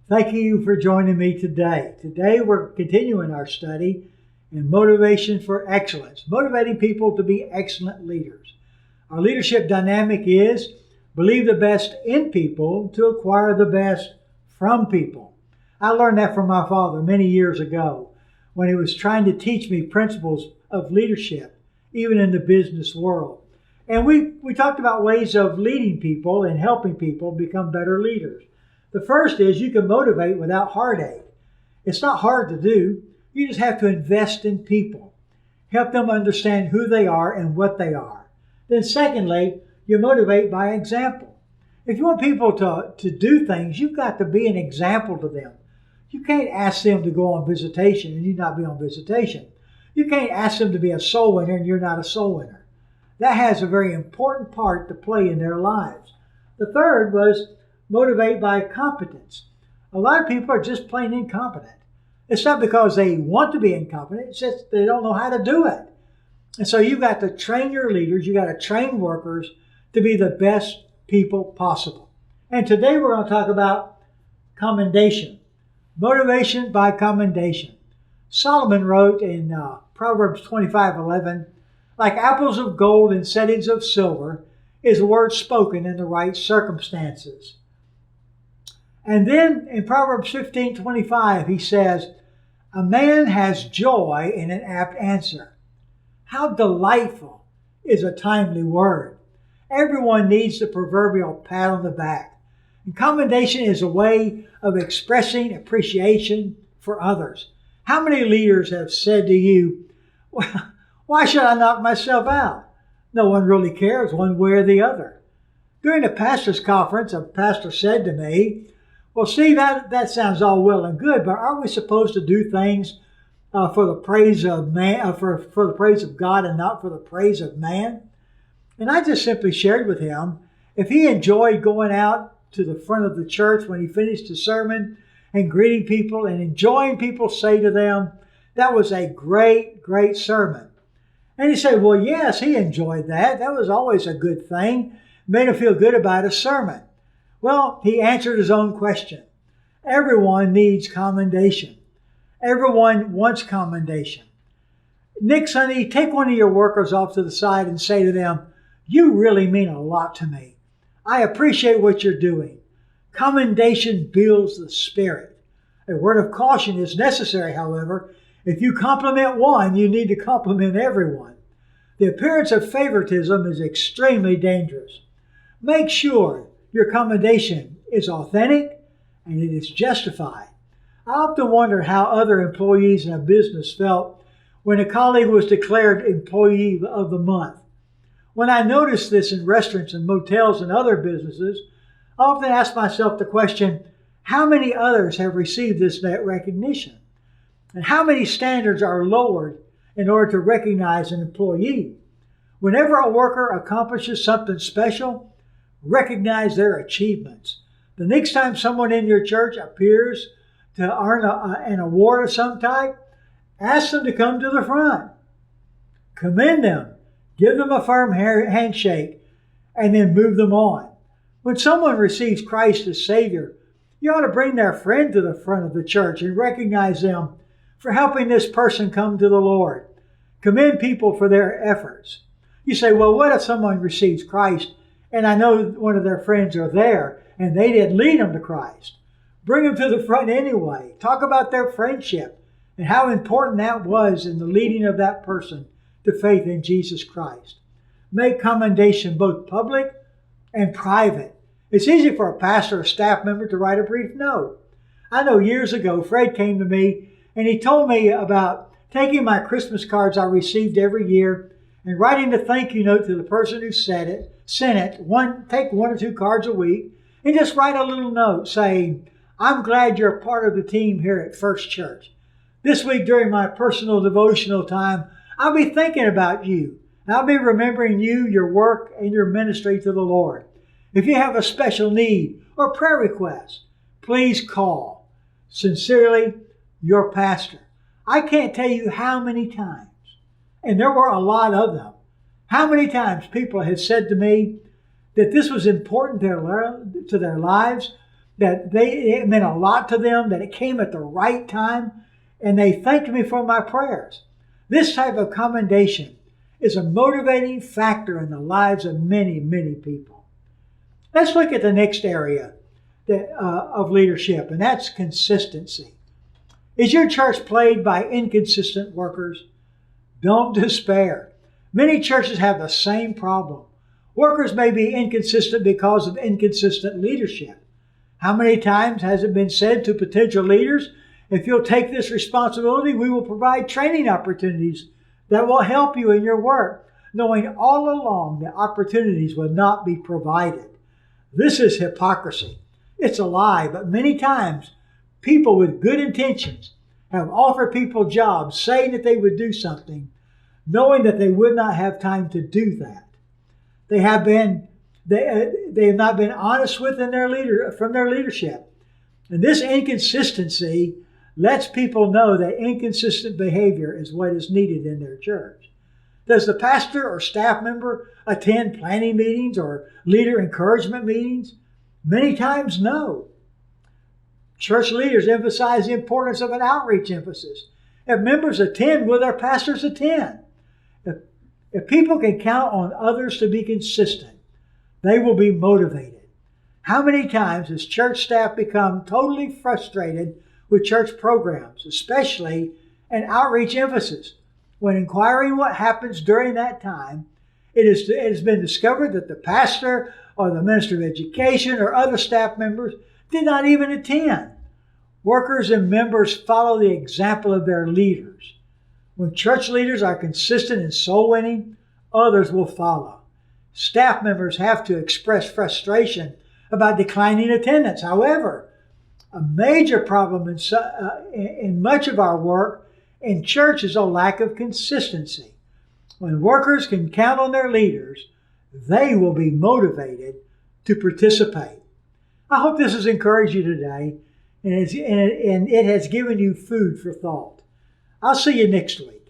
Thank you for joining me today. Today we're continuing our study in motivation for excellence, motivating people to be excellent leaders. Our leadership dynamic is believe the best in people to acquire the best from people. I learned that from my father many years ago when he was trying to teach me principles of leadership, even in the business world. And we talked about ways of leading people and helping people become better leaders. The first is you can motivate without heartache. It's not hard to do. You just have to invest in people. Help them understand who they are and what they are. Then secondly, you motivate by example. If you want people to do things, you've got to be an example to them. You can't ask them to go on visitation and you not be on visitation. You can't ask them to be a soul winner and you're not a soul winner. That has a very important part to play in their lives. The third was motivate by competence. A lot of people are just plain incompetent. It's not because they want to be incompetent, it's just they don't know how to do it. And so you've got to train your leaders, you've got to train workers to be the best people possible. And today we're going to talk about commendation. Motivation by commendation. Solomon wrote in Proverbs 25:11, like apples of gold in settings of silver is a word spoken in the right circumstances. And then in Proverbs 15:25 he says, a man has joy in an apt answer. How delightful is a timely word. Everyone needs the proverbial pat on the back. And commendation is a way of expressing appreciation for others. How many leaders have said to you, well, why should I knock myself out? No one really cares one way or the other. During a pastor's conference, a pastor said to me, well, Steve, that sounds all well and good, but aren't we supposed to do things for the praise of man, for the praise of God and not for the praise of man? And I just simply shared with him, if he enjoyed going out to the front of the church when he finished his sermon and greeting people and enjoying people say to them, that was a great, great sermon. And he said, well, yes, he enjoyed that. That was always a good thing. Made him feel good about his sermon. Well, he answered his own question. Everyone needs commendation. Everyone wants commendation. Nick, Sonny, take one of your workers off to the side and say to them, you really mean a lot to me. I appreciate what you're doing. Commendation builds the spirit. A word of caution is necessary, however. If you compliment one, you need to compliment everyone. The appearance of favoritism is extremely dangerous. Make sure your commendation is authentic and it is justified. I often wonder how other employees in a business felt when a colleague was declared Employee of the Month. When I notice this in restaurants and motels and other businesses, I often ask myself the question, how many others have received this recognition? And how many standards are lowered in order to recognize an employee? Whenever a worker accomplishes something special, recognize their achievements. The next time someone in your church appears to earn an award of some type, ask them to come to the front. Commend them. Give them a firm handshake and then move them on. When someone receives Christ as Savior, you ought to bring their friend to the front of the church and recognize them for helping this person come to the Lord. Commend people for their efforts. You say, well, what if someone receives Christ and I know one of their friends are there and they didn't lead them to Christ? Bring them to the front anyway. Talk about their friendship and how important that was in the leading of that person to faith in Jesus Christ. Make commendation both public and private. It's easy for a pastor or staff member to write a brief note. I know years ago, Fred came to me and he told me about taking my Christmas cards I received every year and writing a thank you note to the person who sent it, take one or two cards a week, and just write a little note saying, I'm glad you're a part of the team here at First Church. This week during my personal devotional time, I'll be thinking about you. I'll be remembering you, your work, and your ministry to the Lord. If you have a special need or prayer request, please call. Sincerely, your pastor. I can't tell you how many times, and there were a lot of them, how many times people had said to me that this was important to their lives, that it meant a lot to them, that it came at the right time, and they thanked me for my prayers. This type of commendation is a motivating factor in the lives of many, many people. Let's look at the next area of leadership, and that's consistency. Is your church plagued by inconsistent workers? Don't despair. Many churches have the same problem. Workers may be inconsistent because of inconsistent leadership. How many times has it been said to potential leaders, if you'll take this responsibility, we will provide training opportunities that will help you in your work, knowing all along that opportunities will not be provided. This is hypocrisy. It's a lie, but many times people with good intentions have offered people jobs saying that they would do something, knowing that they would not have time to do that. They have not been honest from their leadership. And this inconsistency lets people know that inconsistent behavior is what is needed in their church. Does the pastor or staff member attend planning meetings or leader encouragement meetings? Many times, no. Church leaders emphasize the importance of an outreach emphasis. If members attend, will their pastors attend? If people can count on others to be consistent, they will be motivated. How many times has church staff become totally frustrated with church programs, especially an outreach emphasis? When inquiring what happens during that time, it has been discovered that the pastor or the minister of education or other staff members did not even attend. Workers and members follow the example of their leaders. When church leaders are consistent in soul winning, others will follow. Staff members have to express frustration about declining attendance. However, a major problem in much of our work in church is a lack of consistency. When workers can count on their leaders, they will be motivated to participate. I hope this has encouraged you today, and it has given you food for thought. I'll see you next week.